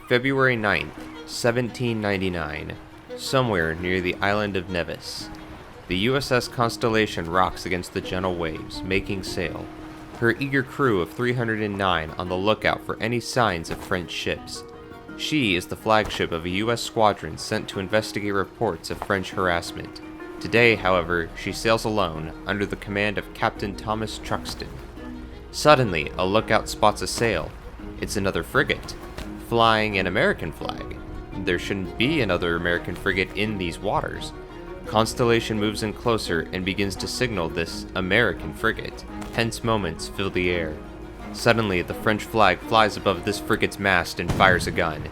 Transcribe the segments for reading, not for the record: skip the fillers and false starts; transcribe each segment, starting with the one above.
February 9th, 1799, somewhere near the island of Nevis. The USS Constellation rocks against the gentle waves, making sail, her eager crew of 309 on the lookout for any signs of French ships. She is the flagship of a US squadron sent to investigate reports of French harassment. Today, however, she sails alone, under the command of Captain Thomas Truxton. Suddenly, a lookout spots a sail. It's another frigate, flying an American flag. There shouldn't be another American frigate in these waters. Constellation moves in closer and begins to signal this American frigate. Tense moments fill the air. Suddenly, the French flag flies above this frigate's mast and fires a gun.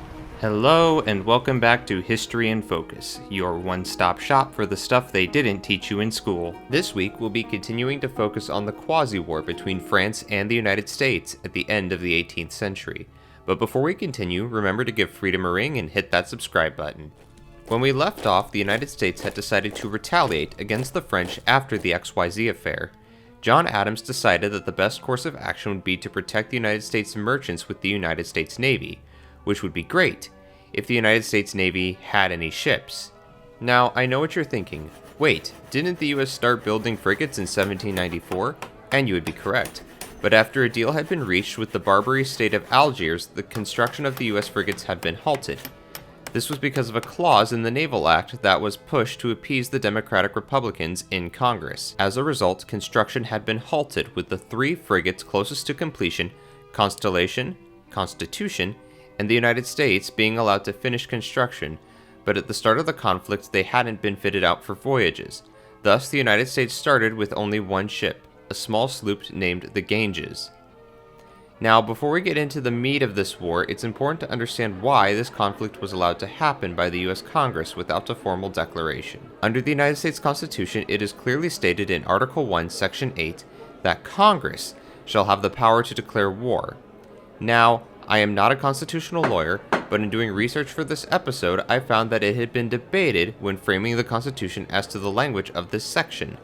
Hello and welcome back to History in Focus, your one-stop shop for the stuff they didn't teach you in school. This week we'll be continuing to focus on the Quasi War between France and the United States at the end of the 18th century. But before we continue, remember to give Freedom a ring and hit that subscribe button. When we left off, the United States had decided to retaliate against the French after the XYZ affair. John Adams decided that the best course of action would be to protect the United States merchants with the United States Navy, which would be great if the United States Navy had any ships. Now, I know what you're thinking. Wait, didn't the US start building frigates in 1794? And you would be correct. But after a deal had been reached with the Barbary state of Algiers, the construction of the US frigates had been halted. This was because of a clause in the Naval Act that was pushed to appease the Democratic Republicans in Congress. As a result, construction had been halted with the three frigates closest to completion, Constellation, Constitution, and the United States being allowed to finish construction, but at the start of the conflict they hadn't been fitted out for voyages. Thus, the United States started with only one ship, a small sloop named the Ganges. Now, before we get into the meat of this war, it's important to understand why this conflict was allowed to happen by the US Congress without a formal declaration. Under the United States Constitution, it is clearly stated in Article 1, Section 8, that Congress shall have the power to declare war. Now, I am not a constitutional lawyer, but in doing research for this episode, I found that it had been debated when framing the Constitution as to the language of this section.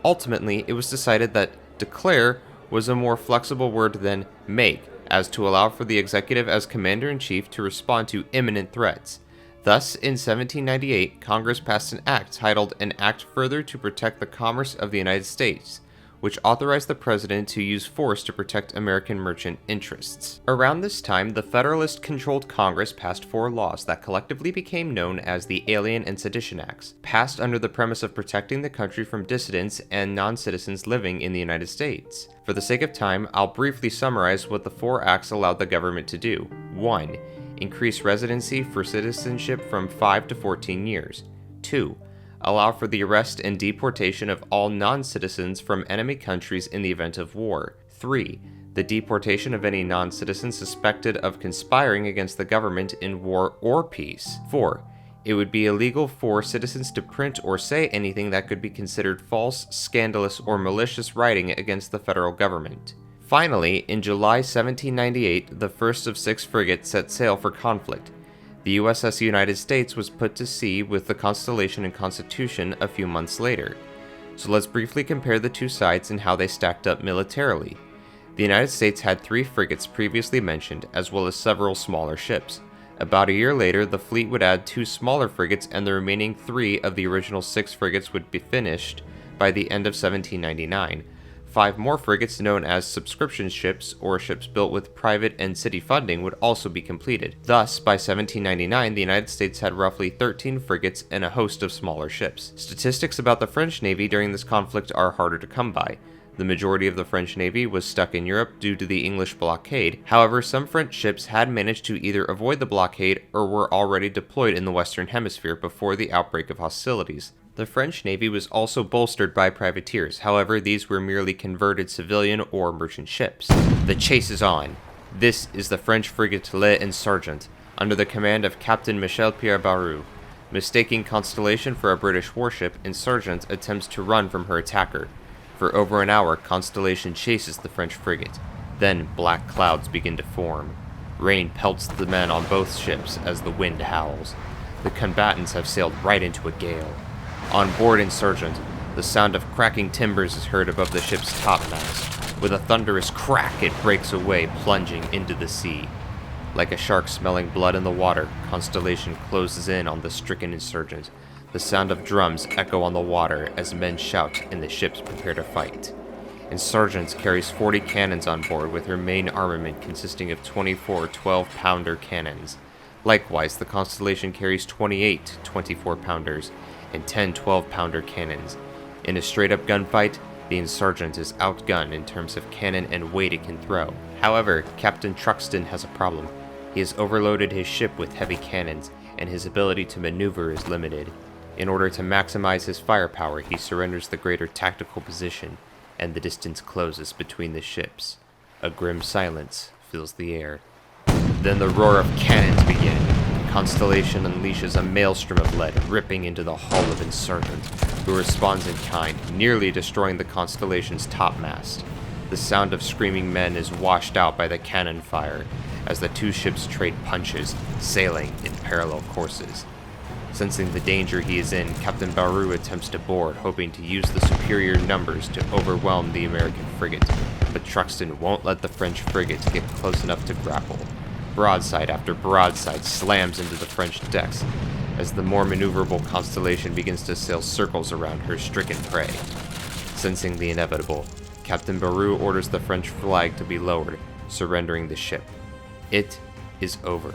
Ultimately, it was decided that declare was a more flexible word than make, as to allow for the executive as commander-in-chief to respond to imminent threats. Thus, in 1798, Congress passed an act titled An Act Further to Protect the Commerce of the United States, which authorized the president to use force to protect American merchant interests. Around this time, the Federalist-controlled Congress passed four laws that collectively became known as the Alien and Sedition Acts, passed under the premise of protecting the country from dissidents and non-citizens living in the United States. For the sake of time, I'll briefly summarize what the four acts allowed the government to do. 1. Increase residency for citizenship from 5 to 14 years. 2. Allow for the arrest and deportation of all non-citizens from enemy countries in the event of war. 3. The deportation of any non-citizen suspected of conspiring against the government in war or peace. 4. It would be illegal for citizens to print or say anything that could be considered false, scandalous, or malicious writing against the federal government. Finally, in July 1798, the first of 6 frigates set sail for conflict. The USS United States was put to sea with the Constellation and Constitution a few months later. So let's briefly compare the two sides and how they stacked up militarily. The United States had 3 frigates previously mentioned, as well as several smaller ships. About a year later, the fleet would add 2 smaller frigates, and the remaining 3 of the original 6 frigates would be finished by the end of 1799. 5 more frigates known as subscription ships, or ships built with private and city funding, would also be completed. Thus, by 1799, the United States had roughly 13 frigates and a host of smaller ships. Statistics about the French Navy during this conflict are harder to come by. The majority of the French Navy was stuck in Europe due to the English blockade. However, some French ships had managed to either avoid the blockade or were already deployed in the Western Hemisphere before the outbreak of hostilities. The French Navy was also bolstered by privateers, however these were merely converted civilian or merchant ships. The chase is on. This is the French frigate Le Insurgent, under the command of Captain Michel Pierre Barrou. Mistaking Constellation for a British warship, Insurgent attempts to run from her attacker. For over an hour, Constellation chases the French frigate. Then black clouds begin to form. Rain pelts the men on both ships as the wind howls. The combatants have sailed right into a gale. On board Insurgent, the sound of cracking timbers is heard above the ship's topmast. With a thunderous crack, it breaks away, plunging into the sea. Like a shark smelling blood in the water, Constellation closes in on the stricken insurgents. The sound of drums echo on the water as men shout and the ships prepare to fight. Insurgents carries 40 cannons on board, with her main armament consisting of 24 12-pounder cannons. Likewise, the Constellation carries 28 24-pounders and 10 12-pounder cannons. In a straight-up gunfight, the Insurgent is outgunned in terms of cannon and weight it can throw. However, Captain Truxtun has a problem. He has overloaded his ship with heavy cannons, and his ability to maneuver is limited. In order to maximize his firepower, he surrenders the greater tactical position, and the distance closes between the ships. A grim silence fills the air. Then the roar of cannons begin. Constellation unleashes a maelstrom of lead, ripping into the hull of Insurgent, who responds in kind, nearly destroying the Constellation's topmast. The sound of screaming men is washed out by the cannon fire, as the two ships trade punches, sailing in parallel courses. Sensing the danger he is in, Captain Baru attempts to board, hoping to use the superior numbers to overwhelm the American frigate, but Truxtun won't let the French frigates get close enough to grapple. Broadside after broadside slams into the French decks, as the more maneuverable Constellation begins to sail circles around her stricken prey. Sensing the inevitable, Captain Baru orders the French flag to be lowered, surrendering the ship. It is over.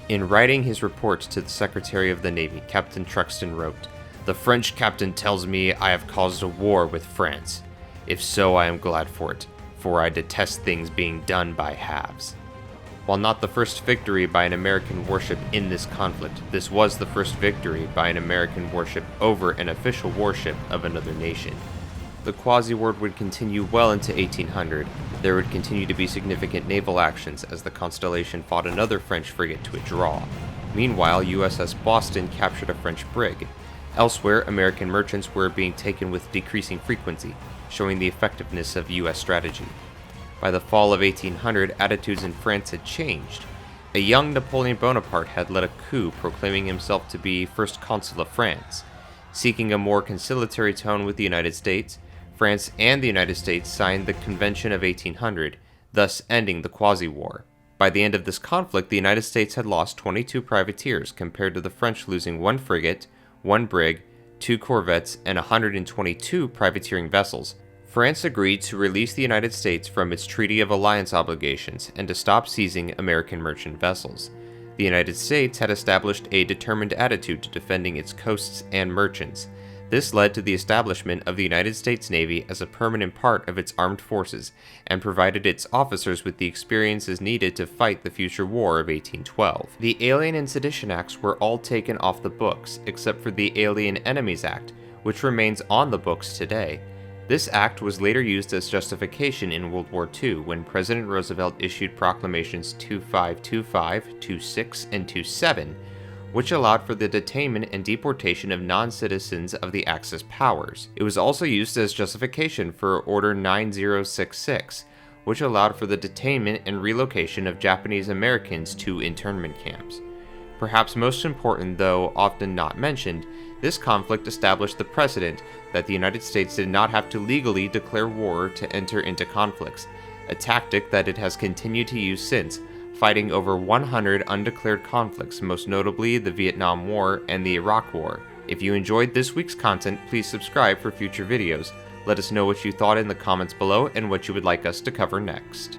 In writing his report to the Secretary of the Navy, Captain Truxtun wrote, "The French captain tells me I have caused a war with France. If so, I am glad for it, for I detest things being done by halves." While not the first victory by an American warship in this conflict, this was the first victory by an American warship over an official warship of another nation. The Quasi War would continue well into 1800. There would continue to be significant naval actions as the Constellation fought another French frigate to a draw. Meanwhile, USS Boston captured a French brig. Elsewhere, American merchants were being taken with decreasing frequency, showing the effectiveness of US strategy. By the fall of 1800, attitudes in France had changed. A young Napoleon Bonaparte had led a coup proclaiming himself to be First Consul of France. Seeking a more conciliatory tone with the United States, France and the United States signed the Convention of 1800, thus ending the Quasi War. By the end of this conflict, the United States had lost 22 privateers compared to the French losing 1 frigate, 1 brig, 2 corvettes, and 122 privateering vessels. France agreed to release the United States from its Treaty of Alliance obligations and to stop seizing American merchant vessels. The United States had established a determined attitude to defending its coasts and merchants. This led to the establishment of the United States Navy as a permanent part of its armed forces and provided its officers with the experiences needed to fight the future war of 1812. The Alien and Sedition Acts were all taken off the books, except for the Alien Enemies Act, which remains on the books today. This act was later used as justification in World War II when President Roosevelt issued proclamations 2525, 26, and 27, which allowed for the detainment and deportation of non-citizens of the Axis powers. It was also used as justification for Order 9066, which allowed for the detainment and relocation of Japanese Americans to internment camps. Perhaps most important, though often not mentioned, this conflict established the precedent that the United States did not have to legally declare war to enter into conflicts, a tactic that it has continued to use since, fighting over 100 undeclared conflicts, most notably the Vietnam War and the Iraq War. If you enjoyed this week's content, please subscribe for future videos. Let us know what you thought in the comments below and what you would like us to cover next.